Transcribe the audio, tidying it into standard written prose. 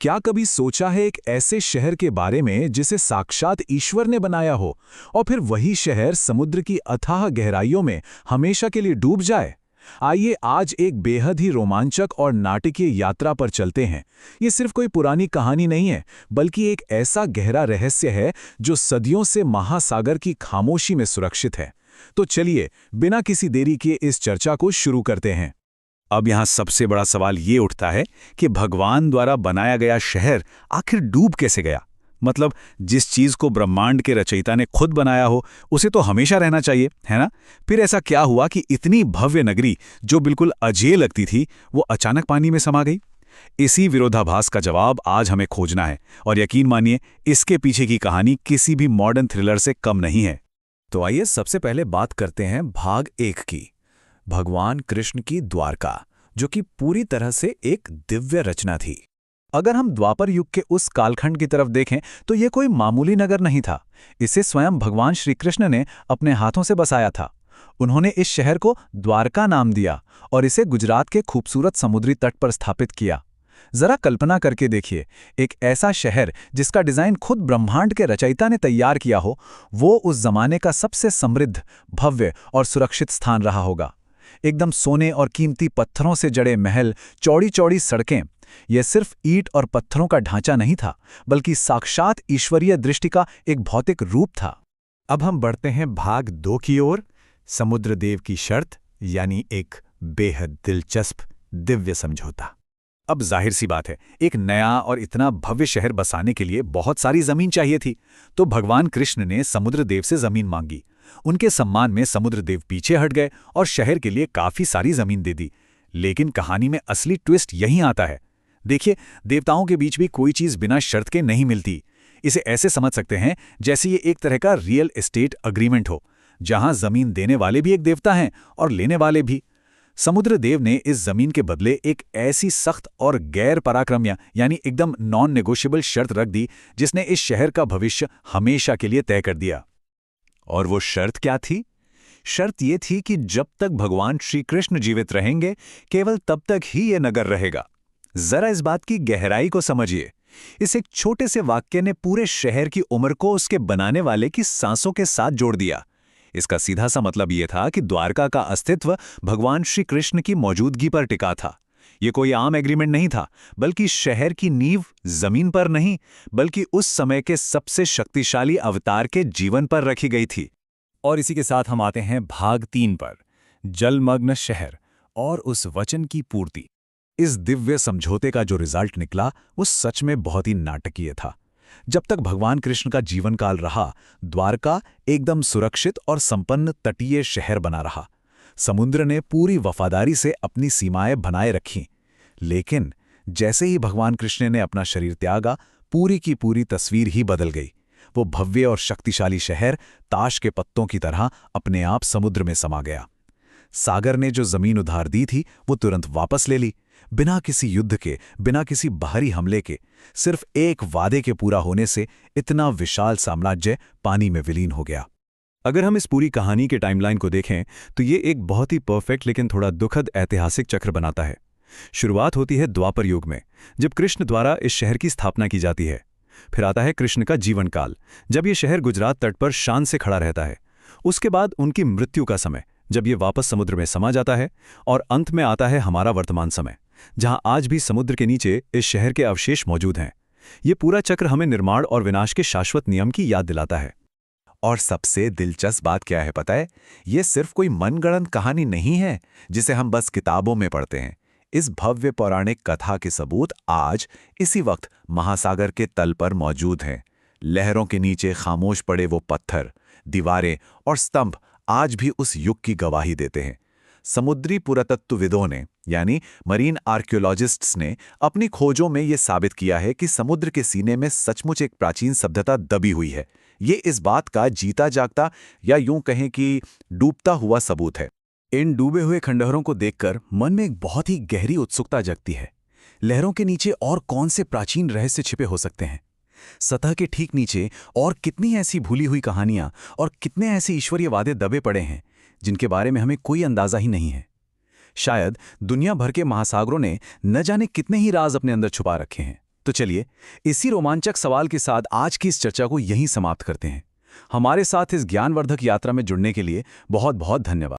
क्या कभी सोचा है एक ऐसे शहर के बारे में जिसे साक्षात ईश्वर ने बनाया हो और फिर वही शहर समुद्र की अथाह गहराइयों में हमेशा के लिए डूब जाए? आइए आज एक बेहद ही रोमांचक और नाटकीय यात्रा पर चलते हैं। ये सिर्फ कोई पुरानी कहानी नहीं है, बल्कि एक ऐसा गहरा रहस्य है जो सदियों से महासागर की खामोशी में सुरक्षित है। तो चलिए, बिना किसी देरी के इस चर्चा को शुरू करते हैं। अब यहाँ सबसे बड़ा सवाल ये उठता है कि भगवान द्वारा बनाया गया शहर आखिर डूब कैसे गया? मतलब जिस चीज को ब्रह्मांड के रचयिता ने खुद बनाया हो, उसे तो हमेशा रहना चाहिए, है ना? फिर ऐसा क्या हुआ कि इतनी भव्य नगरी जो बिल्कुल अजेय लगती थी, वो अचानक पानी में समा गई? इसी विरोधाभास का जवाब आज हमें खोजना है, और यकीन मानिए, इसके पीछे की कहानी किसी भी मॉडर्न थ्रिलर से कम नहीं है। तो आइए सबसे पहले बात करते हैं भाग 1 की, भगवान कृष्ण की द्वारका, जो कि पूरी तरह से एक दिव्य रचना थी। अगर हम द्वापर युग के उस कालखंड की तरफ देखें तो ये कोई मामूली नगर नहीं था। इसे स्वयं भगवान श्री कृष्ण ने अपने हाथों से बसाया था। उन्होंने इस शहर को द्वारका नाम दिया और इसे गुजरात के खूबसूरत समुद्री तट पर स्थापित किया। जरा कल्पना करके देखिए, एक ऐसा शहर जिसका डिजाइन खुद ब्रह्मांड के रचयिता ने तैयार किया हो, वो उस जमाने का सबसे समृद्ध, भव्य और सुरक्षित स्थान रहा होगा। एकदम सोने और कीमती पत्थरों से जड़े महल, चौड़ी चौड़ी सड़कें, यह सिर्फ ईंट और पत्थरों का ढांचा नहीं था, बल्कि साक्षात ईश्वरीय दृष्टि का एक भौतिक रूप था। अब हम बढ़ते हैं भाग 2 की ओर, समुद्रदेव की शर्त, यानी एक बेहद दिलचस्प दिव्य समझौता। अब जाहिर सी बात है, एक नया और इतना भव्य शहर बसाने के लिए बहुत सारी जमीन चाहिए थी। तो भगवान कृष्ण ने समुद्रदेव से जमीन मांगी। उनके सम्मान में समुद्रदेव पीछे हट गए और शहर के लिए काफी सारी जमीन दे दी। लेकिन कहानी में असली ट्विस्ट यहीं आता है। देखिए, देवताओं के बीच भी कोई चीज बिना शर्त के नहीं मिलती। इसे ऐसे समझ सकते हैं जैसे ये एक तरह का रियल एस्टेट अग्रीमेंट हो, जहां जमीन देने वाले भी एक देवता हैं और लेने वाले भी। समुद्रदेव ने इस जमीन के बदले एक ऐसी सख्त और गैर पराक्रम्य, यानी एकदम नॉन नेगोशिएबल शर्त रख दी, जिसने इस शहर का भविष्य हमेशा के लिए तय कर दिया। और वो शर्त क्या थी? शर्त ये थी कि जब तक भगवान श्री कृष्ण जीवित रहेंगे, केवल तब तक ही ये नगर रहेगा। जरा इस बात की गहराई को समझिए। इस एक छोटे से वाक्य ने पूरे शहर की उम्र को उसके बनाने वाले की सांसों के साथ जोड़ दिया। इसका सीधा सा मतलब यह था कि द्वारका का अस्तित्व भगवान श्री कृष्ण की मौजूदगी पर टिका था। यह कोई आम एग्रीमेंट नहीं था, बल्कि शहर की नींव जमीन पर नहीं, बल्कि उस समय के सबसे शक्तिशाली अवतार के जीवन पर रखी गई थी। और इसी के साथ हम आते हैं भाग 3 पर, जलमग्न शहर और उस वचन की पूर्ति। इस दिव्य समझौते का जो रिजल्ट निकला, वो सच में बहुत ही नाटकीय था। जब तक भगवान कृष्ण का जीवन काल रहा, द्वारका एकदम सुरक्षित और संपन्न तटीय शहर बना रहा। समुद्र ने पूरी वफादारी से अपनी सीमाएं बनाए रखीं। लेकिन जैसे ही भगवान कृष्ण ने अपना शरीर त्यागा, पूरी की पूरी तस्वीर ही बदल गई। वो भव्य और शक्तिशाली शहर ताश के पत्तों की तरह अपने आप समुद्र में समा गया। सागर ने जो जमीन उधार दी थी, वो तुरंत वापस ले ली, बिना किसी युद्ध के, बिना किसी बाहरी हमले के। सिर्फ एक वादे के पूरा होने से इतना विशाल साम्राज्य पानी में विलीन हो गया। अगर हम इस पूरी कहानी के टाइमलाइन को देखें तो ये एक बहुत ही परफेक्ट लेकिन थोड़ा दुखद ऐतिहासिक चक्र बनाता है। शुरुआत होती है द्वापर युग में, जब कृष्ण द्वारा इस शहर की स्थापना की जाती है। फिर आता है कृष्ण का जीवन काल, जब ये शहर गुजरात तट पर शान से खड़ा रहता है। उसके बाद उनकी मृत्यु का समय, जब ये वापस समुद्र में समा जाता है। और अंत में आता है हमारा वर्तमान समय, जहां आज भी समुद्र के नीचे इस शहर के अवशेष मौजूद हैं। ये पूरा चक्र हमें निर्माण और विनाश के शाश्वत नियम की याद दिलाता है। और सबसे दिलचस्प बात क्या है पता है? ये सिर्फ कोई मनगढ़ंत कहानी नहीं है जिसे हम बस किताबों में पढ़ते हैं। इस भव्य पौराणिक कथा के सबूत आज इसी वक्त महासागर के तल पर मौजूद हैं। लहरों के नीचे खामोश पड़े वो पत्थर, दीवारें और स्तंभ आज भी उस युग की गवाही देते हैं। समुद्री पुरातत्वविदों ने, यानी मरीन आर्कियोलॉजिस्ट्स ने, अपनी खोजों में ये साबित किया है कि समुद्र के सीने में सचमुच एक प्राचीन सभ्यता दबी हुई है। ये इस बात का जीता जागता, या यूं कहें कि डूबता हुआ सबूत है। इन डूबे हुए खंडहरों को देखकर मन में एक बहुत ही गहरी उत्सुकता जगती है। लहरों के नीचे और कौन से प्राचीन रहस्य छिपे हो सकते हैं? सतह के ठीक नीचे और कितनी ऐसी भूली हुई कहानियां और कितने ऐसे ईश्वरीय वादे दबे पड़े हैं जिनके बारे में हमें कोई अंदाजा ही नहीं है। शायद दुनिया भर के महासागरों ने न जाने कितने ही राज अपने अंदर छुपा रखे हैं। तो चलिए, इसी रोमांचक सवाल के साथ आज की इस चर्चा को यहीं समाप्त करते हैं। हमारे साथ इस ज्ञानवर्धक यात्रा में जुड़ने के लिए बहुत बहुत धन्यवाद।